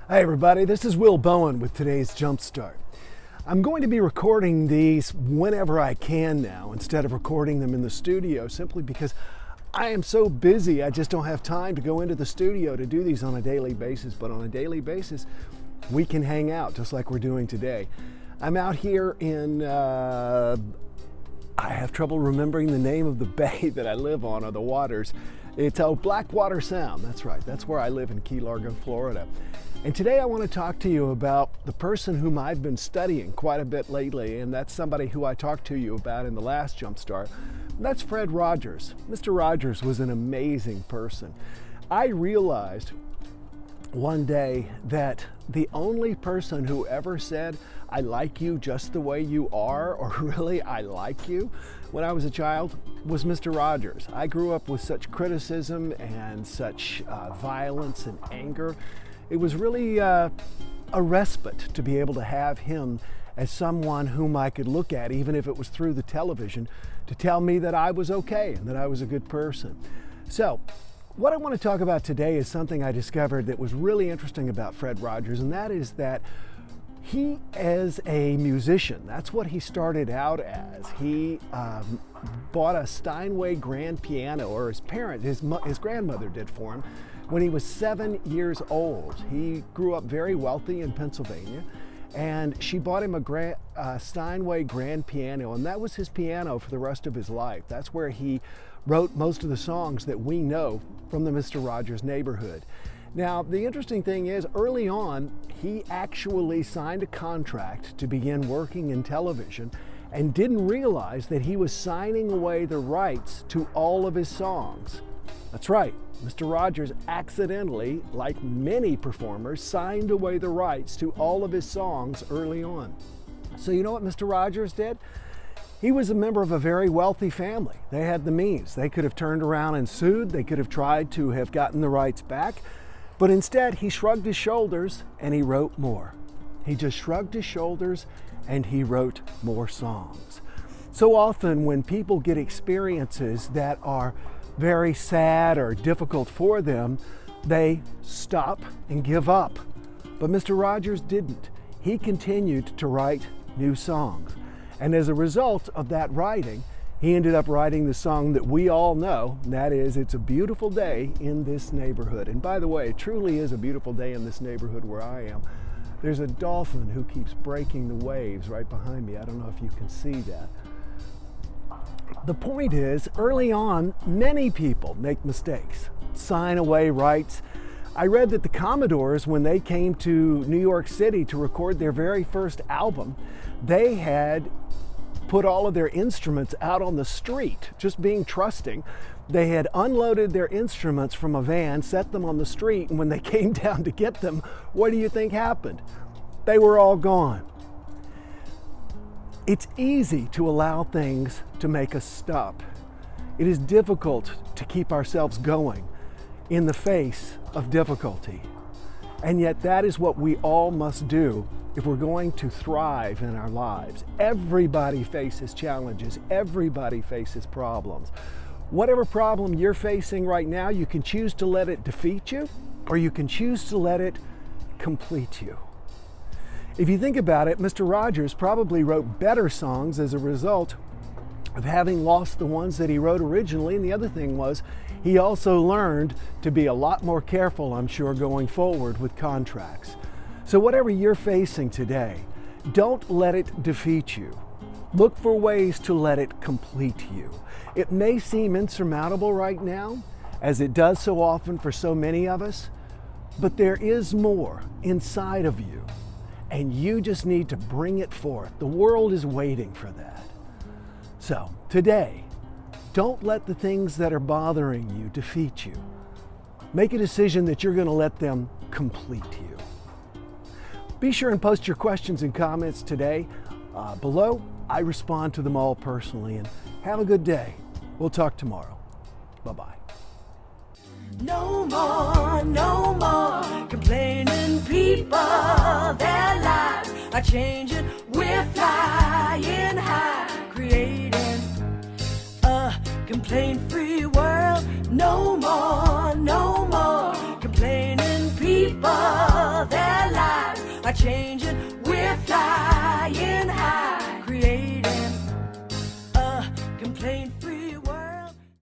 Hi everybody, this is Will Bowen with today's Jumpstart. I'm going to be recording these whenever I can now instead of recording them in the studio simply because I am so busy I just don't have time to go into the studio to do these on a daily basis, but on a daily basis we can hang out just like we're doing today. I'm out here in, I have trouble remembering the name of the bay that I live on or the waters. It's Blackwater Sound, that's right, that's where I live in Key Largo, Florida. And today I want to talk to you about the person whom I've been studying quite a bit lately, and that's somebody who I talked to you about in the last Jumpstart. That's Fred Rogers. Mr. Rogers was an amazing person. I realized one day that the only person who ever said, "I like you just the way you are," or really, "I like you," when I was a child, was Mr. Rogers. I grew up with such criticism and such violence and anger. It was really a respite to be able to have him as someone whom I could look at, even if it was through the television, to tell me that I was okay and that I was a good person. So, what I want to talk about today is something I discovered that was really interesting about Fred Rogers, and that is that he, as a musician, that's what he started out as. He bought a Steinway grand piano, or his parents, his grandmother did for him, when he was 7 years old. He grew up very wealthy in Pennsylvania, and she bought him a Steinway grand piano, and that was his piano for the rest of his life. That's where he wrote most of the songs that we know from the Mr. Rogers neighborhood. Now, the interesting thing is, early on, he actually signed a contract to begin working in television and didn't realize that he was signing away the rights to all of his songs. That's right, Mr. Rogers accidentally, like many performers, signed away the rights to all of his songs early on. So you know what Mr. Rogers did? He was a member of a very wealthy family. They had the means. They could have turned around and sued. They could have tried to have gotten the rights back. But instead, he shrugged his shoulders and he wrote more. He just shrugged his shoulders and he wrote more songs. So often when people get experiences that are very sad or difficult for them, they stop and give up. But Mr. Rogers didn't. He continued to write new songs. And as a result of that writing, he ended up writing the song that we all know, and that is, "It's a Beautiful Day in This Neighborhood." And by the way, it truly is a beautiful day in this neighborhood where I am. There's a dolphin who keeps breaking the waves right behind me. I don't know if you can see that. The point is, early on, many people make mistakes, sign away rights. I read that the Commodores, when they came to New York City to record their very first album, they had put all of their instruments out on the street, just being trusting. They had unloaded their instruments from a van, set them on the street, and when they came down to get them, what do you think happened? They were all gone. It's easy to allow things to make us stop. It is difficult to keep ourselves going in the face of difficulty. And yet that is what we all must do if we're going to thrive in our lives. Everybody faces challenges. Everybody faces problems. Whatever problem you're facing right now, you can choose to let it defeat you, or you can choose to let it complete you. If you think about it, Mr. Rogers probably wrote better songs as a result of having lost the ones that he wrote originally. And the other thing was, he also learned to be a lot more careful, I'm sure, going forward with contracts. So whatever you're facing today, don't let it defeat you. Look for ways to let it complete you. It may seem insurmountable right now, as it does so often for so many of us, but there is more inside of you. And you just need to bring it forth. The world is waiting for that. So today, don't let the things that are bothering you defeat you. Make a decision that you're going to let them complete you. Be sure and post your questions and comments today below. I respond to them all personally. And have a good day. We'll talk tomorrow. Bye-bye. No more complaining people. Their lives are changing. We're flying high, creating a complaint-free world. No more complaining people. Their are changing, we're flying high, creating a complaint-free